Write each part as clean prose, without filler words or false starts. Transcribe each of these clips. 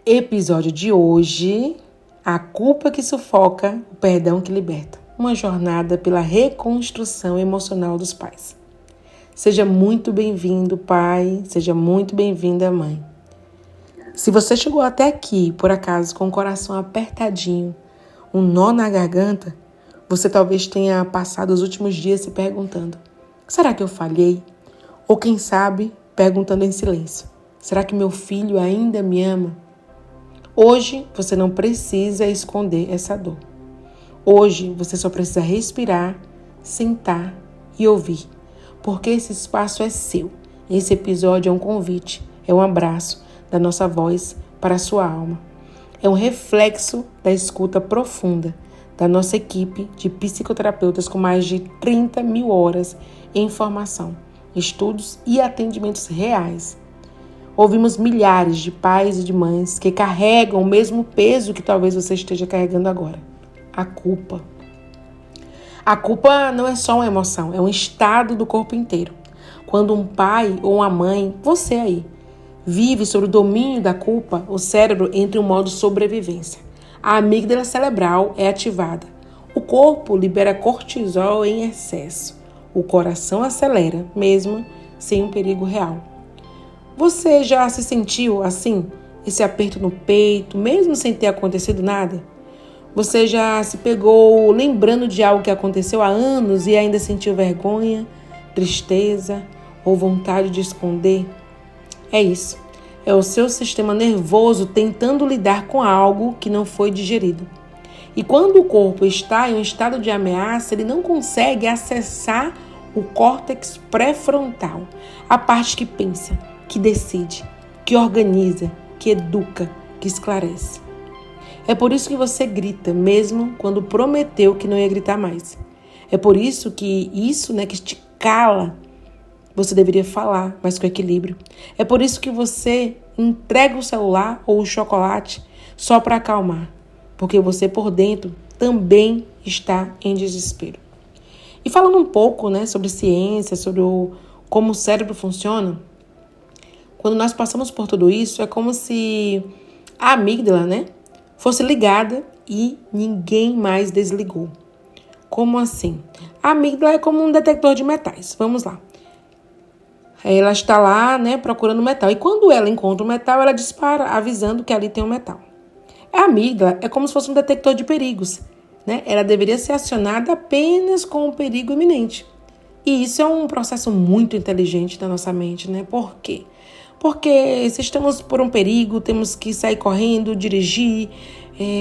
Episódio de hoje, a culpa que sufoca, o perdão que liberta. Uma jornada pela reconstrução emocional dos pais. Seja muito bem-vindo, pai. Seja muito bem-vinda, mãe. Se você chegou até aqui, por acaso, com o coração apertadinho, um nó na garganta, você talvez tenha passado os últimos dias se perguntando: será que eu falhei? Ou quem sabe, perguntando em silêncio: será que meu filho ainda me ama? Hoje você não precisa esconder essa dor. Hoje você só precisa respirar, sentar e ouvir, porque esse espaço é seu. Esse episódio é um convite, é um abraço da nossa voz para a sua alma. É um reflexo da escuta profunda da nossa equipe de psicoterapeutas com mais de 30 mil horas em formação, estudos e atendimentos reais. Ouvimos milhares de pais e de mães que carregam o mesmo peso que talvez você esteja carregando agora: a culpa. A culpa não é só uma emoção, é um estado do corpo inteiro. Quando um pai ou uma mãe, você aí, vive sob o domínio da culpa, o cérebro entra em um modo sobrevivência. A amígdala cerebral é ativada. O corpo libera cortisol em excesso. O coração acelera, mesmo sem um perigo real. Você já se sentiu assim? Esse aperto no peito, mesmo sem ter acontecido nada? Você já se pegou lembrando de algo que aconteceu há anos e ainda sentiu vergonha, tristeza ou vontade de esconder? É isso. É o seu sistema nervoso tentando lidar com algo que não foi digerido. E quando o corpo está em um estado de ameaça, ele não consegue acessar o córtex pré-frontal, a parte que pensa, que decide, que organiza, que educa, que esclarece. É por isso que você grita, mesmo quando prometeu que não ia gritar mais. É por isso que que te cala, você deveria falar, mas com equilíbrio. É por isso que você entrega o celular ou o chocolate só para acalmar, porque você por dentro também está em desespero. E falando um pouco, sobre ciência, sobre como o cérebro funciona, quando nós passamos por tudo isso, é como se a amígdala, fosse ligada e ninguém mais desligou. Como assim? A amígdala é como um detector de metais. Vamos lá. Ela está lá, procurando metal. E quando ela encontra o metal, ela dispara, avisando que ali tem um metal. A amígdala é como se fosse um detector de perigos, Ela deveria ser acionada apenas com o perigo iminente. E isso é um processo muito inteligente da nossa mente, Por quê? Porque se estamos por um perigo, temos que sair correndo, dirigir,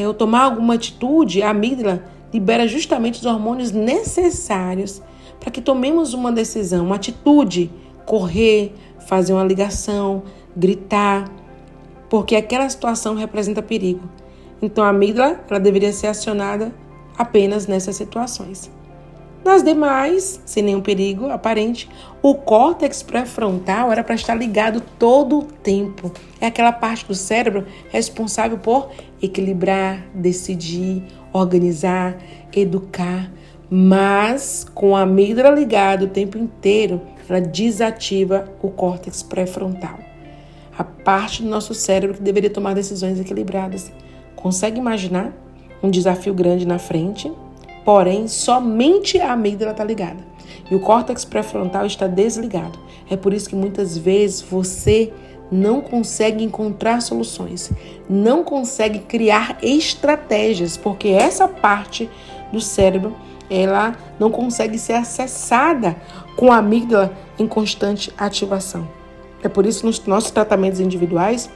ou tomar alguma atitude, a amígdala libera justamente os hormônios necessários para que tomemos uma decisão, uma atitude, correr, fazer uma ligação, gritar, porque aquela situação representa perigo. Então a amígdala ela deveria ser acionada apenas nessas situações. Nas demais, sem nenhum perigo aparente, o córtex pré-frontal era para estar ligado todo o tempo. É aquela parte do cérebro responsável por equilibrar, decidir, organizar, educar. Mas, com a amígdala ligada o tempo inteiro, ela desativa o córtex pré-frontal. A parte do nosso cérebro que deveria tomar decisões equilibradas. Consegue imaginar um desafio grande na frente? Porém, somente a amígdala está ligada e o córtex pré-frontal está desligado. É por isso que muitas vezes você não consegue encontrar soluções, não consegue criar estratégias, porque essa parte do cérebro ela não consegue ser acessada com a amígdala em constante ativação. É por isso que nos nossos tratamentos individuais,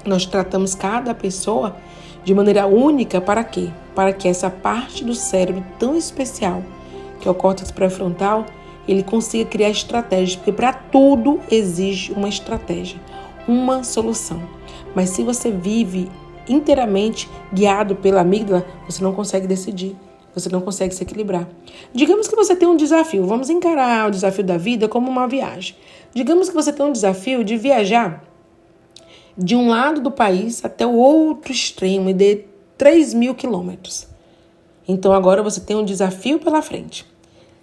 nós tratamos cada pessoa de maneira única. Para quê? Para que essa parte do cérebro tão especial, que é o córtex pré-frontal, ele consiga criar estratégias, porque para tudo exige uma estratégia, uma solução. Mas se você vive inteiramente guiado pela amígdala, você não consegue decidir, você não consegue se equilibrar. Digamos que você tem um desafio, vamos encarar o desafio da vida como uma viagem. Digamos que você tem um desafio de viajar de um lado do país até o outro extremo e de 3.000 quilômetros. Então agora você tem um desafio pela frente.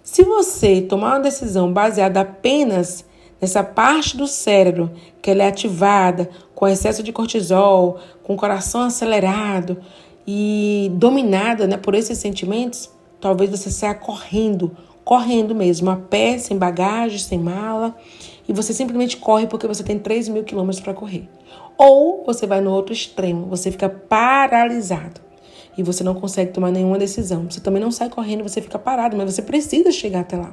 Se você tomar uma decisão baseada apenas nessa parte do cérebro que ela é ativada com excesso de cortisol, com o coração acelerado e dominada, né, por esses sentimentos, talvez você saia correndo mesmo, a pé, sem bagagem, sem mala, e você simplesmente corre porque você tem 3.000 quilômetros para correr. Ou você vai no outro extremo, você fica paralisado e você não consegue tomar nenhuma decisão. Você também não sai correndo, você fica parado, mas você precisa chegar até lá.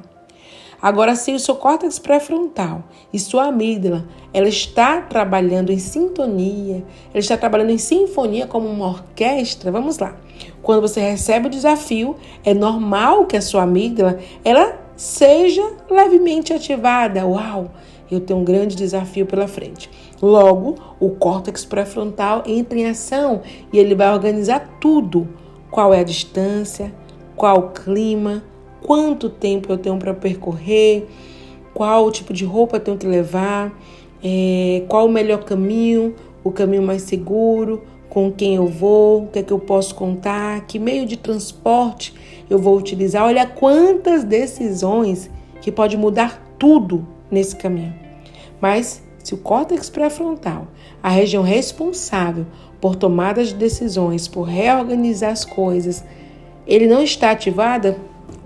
Agora, se o seu córtex pré-frontal e sua amígdala, ela está trabalhando em sintonia, ela está trabalhando em sinfonia como uma orquestra, vamos lá. Quando você recebe o desafio, é normal que a sua amígdala, ela seja levemente ativada. Uau, eu tenho um grande desafio pela frente. Logo, o córtex pré-frontal entra em ação e ele vai organizar tudo. Qual é a distância, qual o clima, quanto tempo eu tenho para percorrer, qual tipo de roupa eu tenho que levar, qual o melhor caminho, o caminho mais seguro, com quem eu vou, o que é que eu posso contar, que meio de transporte eu vou utilizar. Olha quantas decisões que pode mudar tudo nesse caminho. Mas se o córtex pré-frontal, a região responsável por tomadas de decisões, por reorganizar as coisas, ele não está ativado,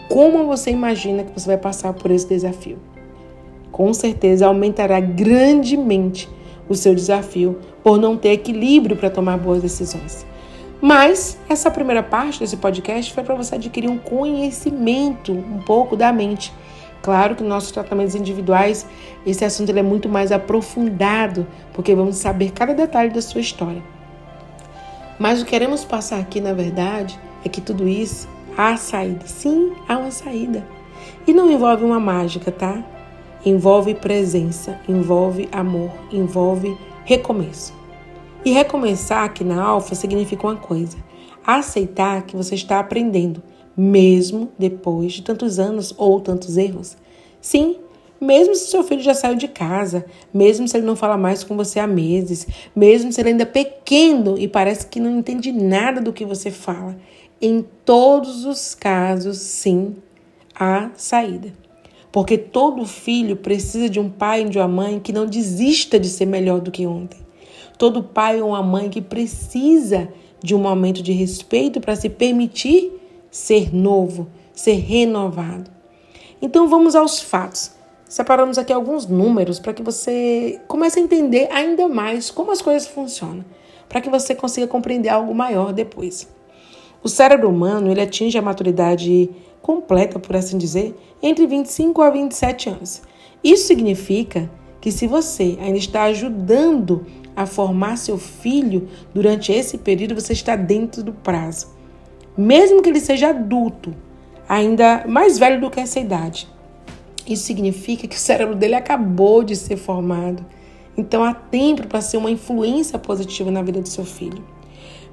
como você imagina que você vai passar por esse desafio? Com certeza aumentará grandemente o seu desafio por não ter equilíbrio para tomar boas decisões. Mas essa primeira parte desse podcast foi para você adquirir um conhecimento um pouco da mente. Claro que nos nossos tratamentos individuais, esse assunto ele é muito mais aprofundado, porque vamos saber cada detalhe da sua história. Mas o que queremos passar aqui, na verdade, é que tudo isso há saída. Sim, há uma saída. E não envolve uma mágica, tá? Envolve presença, envolve amor, envolve recomeço. E recomeçar aqui na Alfa significa uma coisa: aceitar que você está aprendendo, mesmo depois de tantos anos ou tantos erros. Sim, mesmo se seu filho já saiu de casa, mesmo se ele não fala mais com você há meses, mesmo se ele ainda é pequeno e parece que não entende nada do que você fala. Em todos os casos, sim, há saída. Porque todo filho precisa de um pai e de uma mãe que não desista de ser melhor do que ontem. Todo pai ou uma mãe que precisa de um momento de respeito para se permitir ser novo, ser renovado. Então vamos aos fatos. Separamos aqui alguns números para que você comece a entender ainda mais como as coisas funcionam, para que você consiga compreender algo maior depois. O cérebro humano ele atinge a maturidade completa, por assim dizer, entre 25 a 27 anos. Isso significa que se você ainda está ajudando a formar seu filho durante esse período, você está dentro do prazo. Mesmo que ele seja adulto, ainda mais velho do que essa idade. Isso significa que o cérebro dele acabou de ser formado. Então há tempo para ser uma influência positiva na vida do seu filho.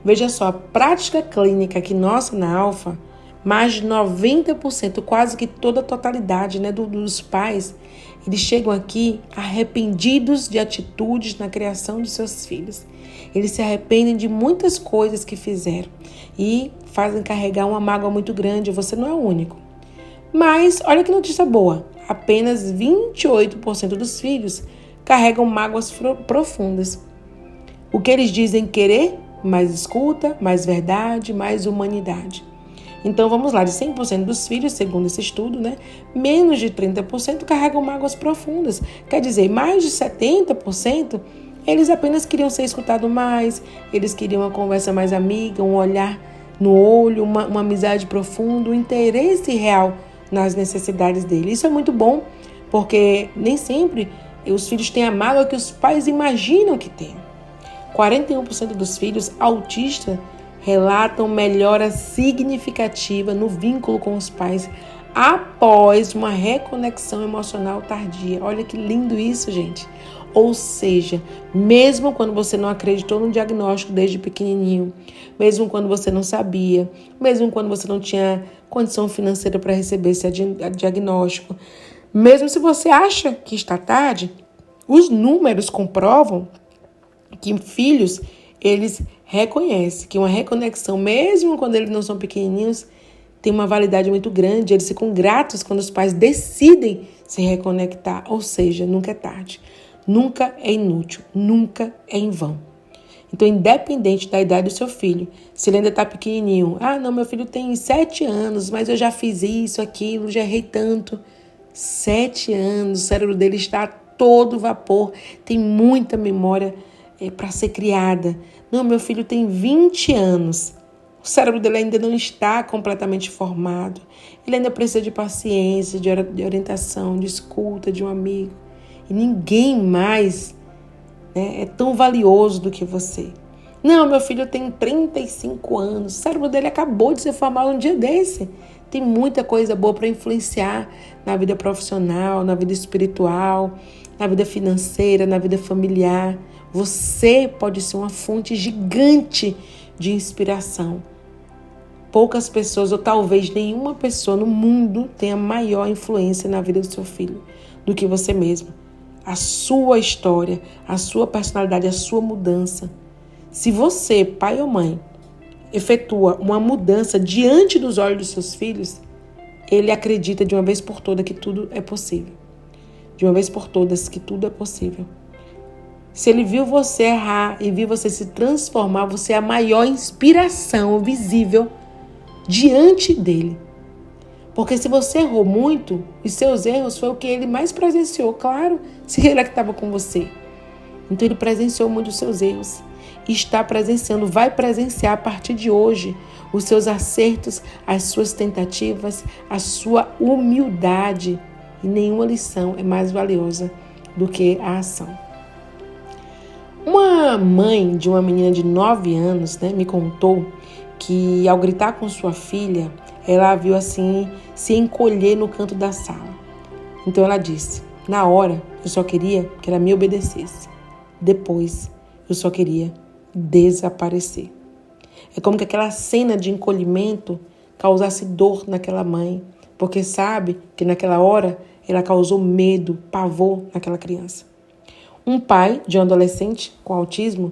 Veja só, a prática clínica aqui nossa na Alfa, mais de 90%, quase que toda a totalidade, né, dos pais, eles chegam aqui arrependidos de atitudes na criação dos seus filhos. Eles se arrependem de muitas coisas que fizeram e fazem carregar uma mágoa muito grande. Você não é o único. Mas olha que notícia boa, apenas 28% dos filhos carregam mágoas profundas. O que eles dizem querer? Mais escuta, mais verdade, mais humanidade. Então vamos lá, de 100% dos filhos, segundo esse estudo, né, menos de 30% carregam mágoas profundas. Quer dizer, mais de 70% eles apenas queriam ser escutados mais, eles queriam uma conversa mais amiga, um olhar no olho, uma amizade profunda, um interesse real nas necessidades dele. Isso é muito bom, porque nem sempre os filhos têm a mágoa que os pais imaginam que têm. 41% dos filhos autistas relatam melhora significativa no vínculo com os pais após uma reconexão emocional tardia. Olha que lindo isso, gente. Ou seja, mesmo quando você não acreditou no diagnóstico desde pequenininho, mesmo quando você não sabia, mesmo quando você não tinha condição financeira para receber esse diagnóstico, mesmo se você acha que está tarde, os números comprovam que filhos, eles reconhecem que uma reconexão, mesmo quando eles não são pequenininhos, tem uma validade muito grande. Eles ficam gratos quando os pais decidem se reconectar, ou seja, nunca é tarde, nunca é inútil, nunca é em vão. Então, independente da idade do seu filho, se ele ainda está pequenininho, não, meu filho tem 7 anos, mas eu já fiz isso, aquilo, já errei tanto. 7 anos, o cérebro dele está a todo vapor, tem muita memória para ser criada. Não, meu filho tem 20 anos, o cérebro dele ainda não está completamente formado, ele ainda precisa de paciência, de orientação, de escuta, de um amigo. E ninguém mais é tão valioso do que você. Não, meu filho tem 35 anos, o cérebro dele acabou de ser formado um dia desse. Tem muita coisa boa para influenciar na vida profissional, na vida espiritual, na vida financeira, na vida familiar. Você pode ser uma fonte gigante de inspiração. Poucas pessoas, ou talvez nenhuma pessoa no mundo, tenha maior influência na vida do seu filho do que você mesmo. A sua história, a sua personalidade, a sua mudança. Se você, pai ou mãe, efetua uma mudança diante dos olhos dos seus filhos, ele acredita de uma vez por todas que tudo é possível. De uma vez por todas que tudo é possível. Se ele viu você errar e viu você se transformar, você é a maior inspiração visível diante dele. Porque se você errou muito, os seus erros foi o que ele mais presenciou, claro, se ele é que estava com você. Então ele presenciou muito os seus erros. E está presenciando, vai presenciar a partir de hoje os seus acertos, as suas tentativas, a sua humildade. E nenhuma lição é mais valiosa do que a ação. Uma mãe de uma menina de 9 anos, me contou que ao gritar com sua filha, ela a viu assim se encolher no canto da sala. Então ela disse, na hora eu só queria que ela me obedecesse. Depois eu só queria desaparecer. É como que aquela cena de encolhimento causasse dor naquela mãe, porque sabe que naquela hora ela causou medo, pavor naquela criança. Um pai de um adolescente com autismo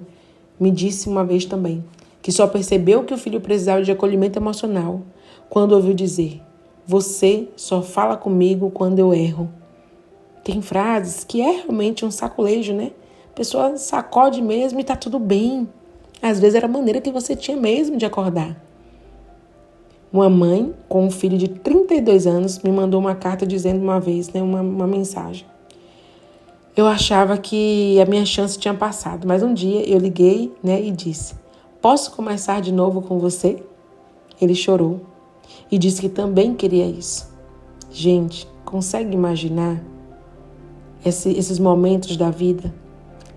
me disse uma vez também que só percebeu que o filho precisava de acolhimento emocional quando ouviu dizer: você só fala comigo quando eu erro. Tem frases que é realmente um sacolejo, A pessoa sacode mesmo e tá tudo bem. Às vezes era a maneira que você tinha mesmo de acordar. Uma mãe com um filho de 32 anos me mandou uma carta dizendo uma vez, uma mensagem. Eu achava que a minha chance tinha passado, mas um dia eu liguei, e disse: posso começar de novo com você? Ele chorou e disse que também queria isso. Gente, consegue imaginar esses momentos da vida?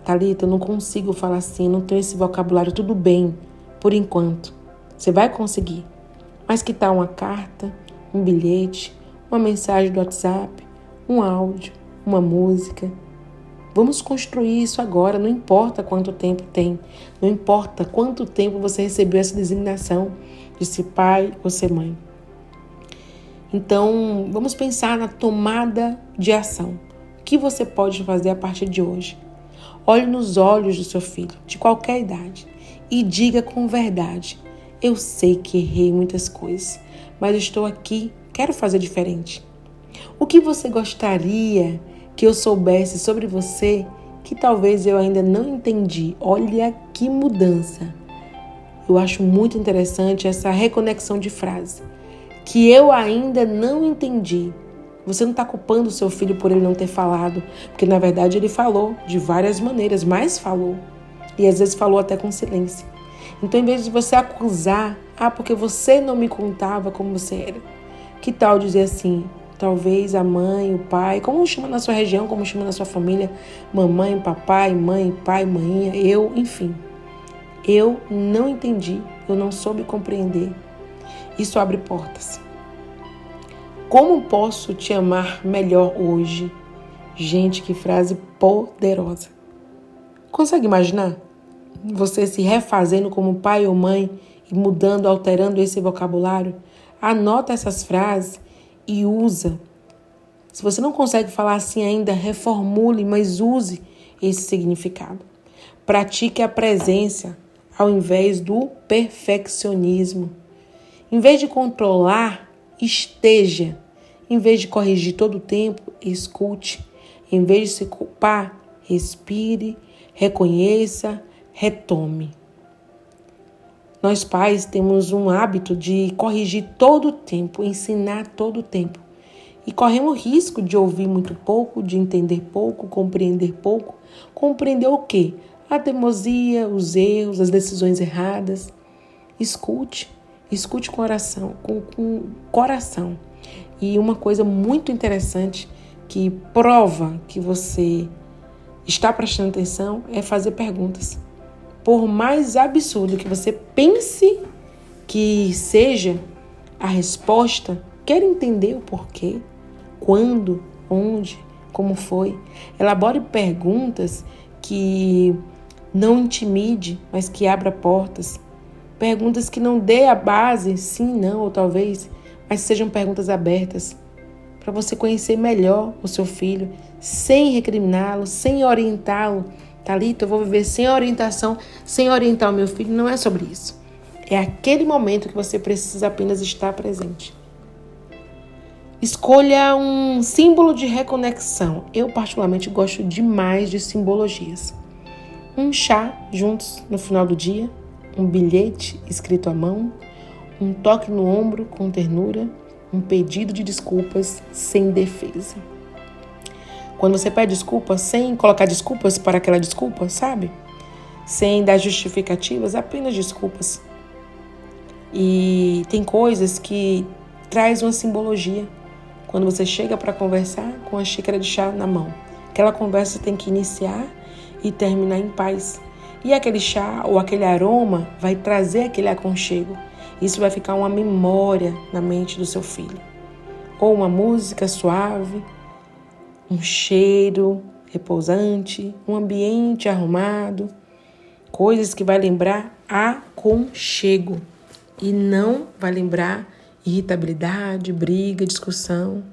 Thalita, eu não consigo falar assim, não tenho esse vocabulário, tudo bem, por enquanto. Você vai conseguir. Mas que tal uma carta, um bilhete, uma mensagem do WhatsApp, um áudio, uma música? Vamos construir isso agora, não importa quanto tempo tem, não importa quanto tempo você recebeu essa designação de ser pai ou ser mãe. Então, vamos pensar na tomada de ação. O que você pode fazer a partir de hoje? Olhe nos olhos do seu filho, de qualquer idade, e diga com verdade: eu sei que errei muitas coisas, mas estou aqui, quero fazer diferente. O que você gostaria que eu soubesse sobre você que talvez eu ainda não entendi? Olha que mudança. Eu acho muito interessante essa reconexão de frase. Que eu ainda não entendi. Você não está culpando o seu filho por ele não ter falado, porque na verdade ele falou de várias maneiras, mas falou. E às vezes falou até com silêncio. Então, em vez de você acusar, porque você não me contava como você era, que tal dizer assim: talvez a mãe, o pai, como chama na sua região, como chama na sua família, mamãe, papai, mãe, pai, mãinha, eu, enfim. Eu não entendi, eu não soube compreender. Isso abre portas. Como posso te amar melhor hoje? Gente, que frase poderosa. Consegue imaginar? Você se refazendo como pai ou mãe e mudando, alterando esse vocabulário? Anota essas frases e usa. Se você não consegue falar assim ainda, reformule, mas use esse significado. Pratique a presença ao invés do perfeccionismo. Em vez de controlar, esteja. Em vez de corrigir todo o tempo, escute. Em vez de se culpar, respire, reconheça, retome. Nós pais temos um hábito de corrigir todo o tempo, ensinar todo o tempo. E corremos o risco de ouvir muito pouco, de entender pouco, compreender pouco. Compreender o quê? A teimosia, os erros, as decisões erradas. Escute com oração, com coração. E uma coisa muito interessante que prova que você está prestando atenção é fazer perguntas. Por mais absurdo que você pense que seja a resposta, quer entender o porquê, quando, onde, como foi. Elabore perguntas que não intimide, mas que abra portas. Perguntas que não dê a base, sim, não, ou talvez, mas sejam perguntas abertas para você conhecer melhor o seu filho, sem recriminá-lo, sem orientá-lo. Thalita, eu vou viver sem orientação, sem orientar o meu filho. Não é sobre isso. É aquele momento que você precisa apenas estar presente. Escolha um símbolo de reconexão. Eu particularmente gosto demais de simbologias. Um chá juntos no final do dia, um bilhete escrito à mão, um toque no ombro com ternura, um pedido de desculpas sem defesa. Quando você pede desculpa, sem colocar desculpas para aquela desculpa, sabe? Sem dar justificativas, apenas desculpas. E tem coisas que traz uma simbologia. Quando você chega para conversar com a xícara de chá na mão, aquela conversa tem que iniciar e terminar em paz. E aquele chá ou aquele aroma vai trazer aquele aconchego. Isso vai ficar uma memória na mente do seu filho. Ou uma música suave, um cheiro repousante, um ambiente arrumado, coisas que vai lembrar aconchego e não vai lembrar irritabilidade, briga, discussão.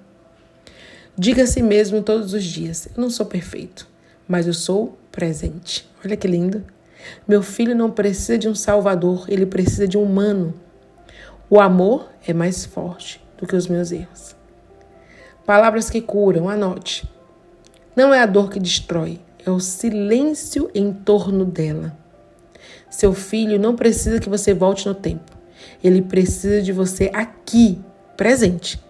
Diga a si mesmo todos os dias: eu não sou perfeito, mas eu sou presente. Olha que lindo. Meu filho não precisa de um salvador, ele precisa de um humano. O amor é mais forte do que os meus erros. Palavras que curam, anote. Não é a dor que destrói, é o silêncio em torno dela. Seu filho não precisa que você volte no tempo. Ele precisa de você aqui, presente.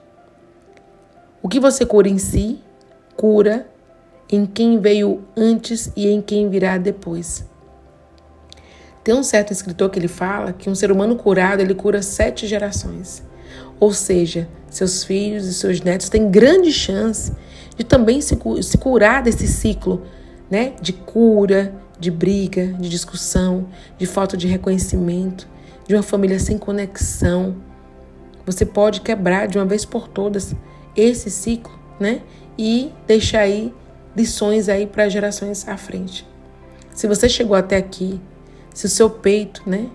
O que você cura em si, cura em quem veio antes e em quem virá depois. Tem um certo escritor que ele fala que um ser humano curado, ele cura 7 gerações. Ou seja, seus filhos e seus netos têm grande chance de também se curar desse ciclo, né? De cura, de briga, de discussão, de falta de reconhecimento, de uma família sem conexão. Você pode quebrar de uma vez por todas esse ciclo, né? E deixar aí lições aí para gerações à frente. Se você chegou até aqui, se o seu peito, né,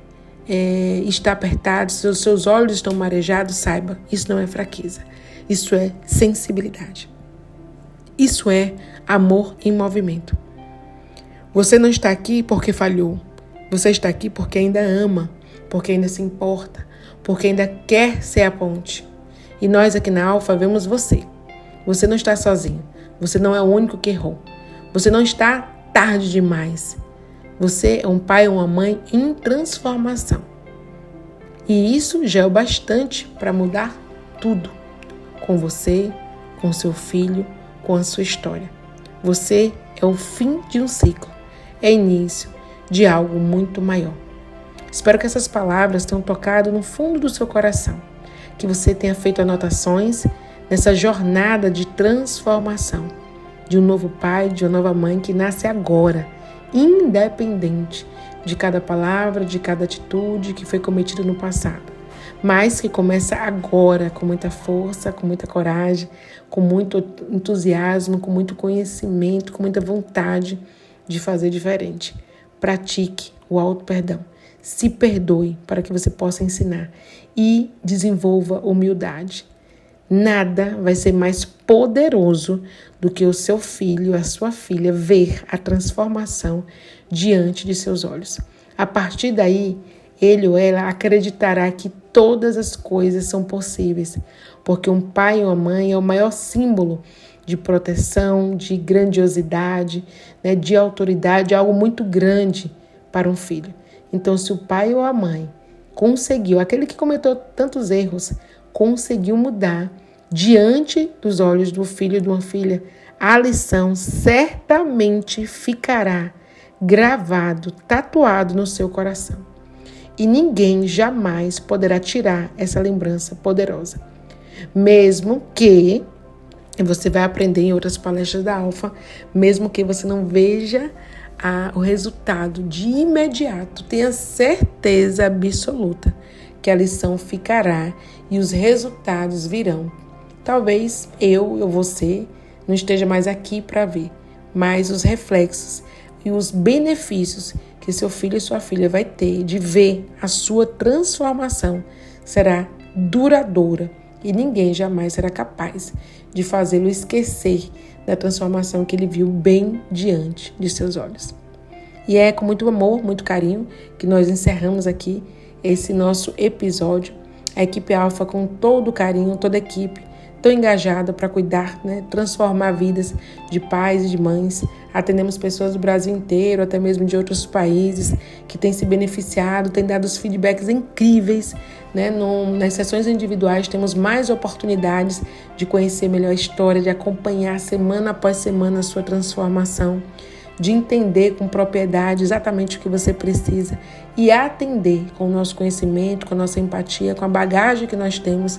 está apertado, se os seus olhos estão marejados, saiba, isso não é fraqueza. Isso é sensibilidade. Isso é amor em movimento. Você não está aqui porque falhou. Você está aqui porque ainda ama, porque ainda se importa, porque ainda quer ser a ponte. E nós aqui na Alfa vemos você. Você não está sozinho. Você não é o único que errou. Você não está tarde demais. Você é um pai ou uma mãe em transformação. E isso já é o bastante para mudar tudo. Com você, com seu filho, com a sua história. Você é o fim de um ciclo. É início de algo muito maior. Espero que essas palavras tenham tocado no fundo do seu coração. Que você tenha feito anotações nessa jornada de transformação. De um novo pai, de uma nova mãe que nasce agora. Independente de cada palavra, de cada atitude que foi cometida no passado, mas que começa agora com muita força, com muita coragem, com muito entusiasmo, com muito conhecimento, com muita vontade de fazer diferente. Pratique o auto-perdão. Se perdoe para que você possa ensinar e desenvolva humildade. Nada vai ser mais poderoso do que o seu filho, a sua filha, ver a transformação diante de seus olhos. A partir daí, ele ou ela acreditará que todas as coisas são possíveis, porque um pai ou uma mãe é o maior símbolo de proteção, de grandiosidade, né, de autoridade, algo muito grande para um filho. Então, se o pai ou a mãe conseguiu, aquele que cometeu tantos erros, conseguiu mudar diante dos olhos do filho e de uma filha, a lição certamente ficará gravado, tatuado no seu coração. E ninguém jamais poderá tirar essa lembrança poderosa. Mesmo que, e você vai aprender em outras palestras da Alfa, mesmo que você não veja o resultado de imediato, tenha certeza absoluta que a lição ficará e os resultados virão. Talvez você não esteja mais aqui para ver, mas os reflexos e os benefícios que seu filho e sua filha vai ter de ver a sua transformação será duradoura e ninguém jamais será capaz de fazê-lo esquecer da transformação que ele viu bem diante de seus olhos. E é com muito amor, muito carinho que nós encerramos aqui esse nosso episódio. A equipe Alfa, com todo carinho, toda a equipe, tão engajada para cuidar, transformar vidas de pais e de mães. Atendemos pessoas do Brasil inteiro, até mesmo de outros países, que têm se beneficiado, têm dado os feedbacks incríveis. Nas sessões individuais temos mais oportunidades de conhecer melhor a história, de acompanhar semana após semana a sua transformação, de entender com propriedade exatamente o que você precisa e atender com o nosso conhecimento, com a nossa empatia, com a bagagem que nós temos,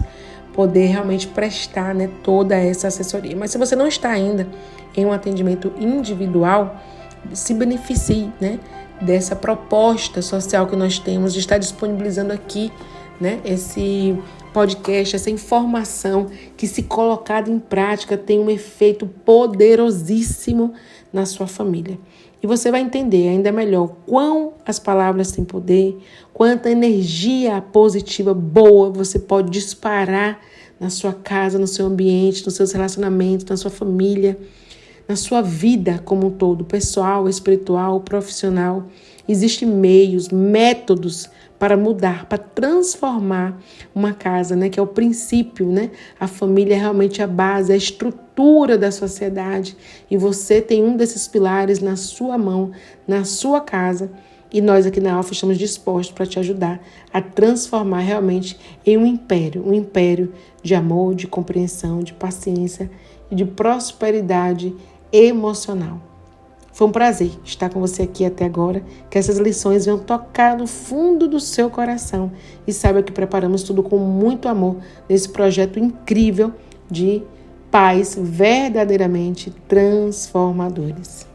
poder realmente prestar toda essa assessoria. Mas se você não está ainda em um atendimento individual, se beneficie dessa proposta social que nós temos de estar disponibilizando aqui esse podcast, essa informação que, se colocada em prática, tem um efeito poderosíssimo na sua família. E você vai entender ainda melhor quão as palavras têm poder, quanta energia positiva, boa, você pode disparar na sua casa, no seu ambiente, nos seus relacionamentos, na sua família, na sua vida como um todo, pessoal, espiritual, profissional. Existem meios, métodos para mudar, para transformar uma casa, que é o princípio, A família é realmente a base, a estrutura da sociedade. E você tem um desses pilares na sua mão, na sua casa. E nós aqui na Alfa estamos dispostos para te ajudar a transformar realmente em um império de amor, de compreensão, de paciência e de prosperidade emocional. Foi um prazer estar com você aqui até agora, que essas lições venham tocar no fundo do seu coração e saiba que preparamos tudo com muito amor nesse projeto incrível de pais verdadeiramente transformadores.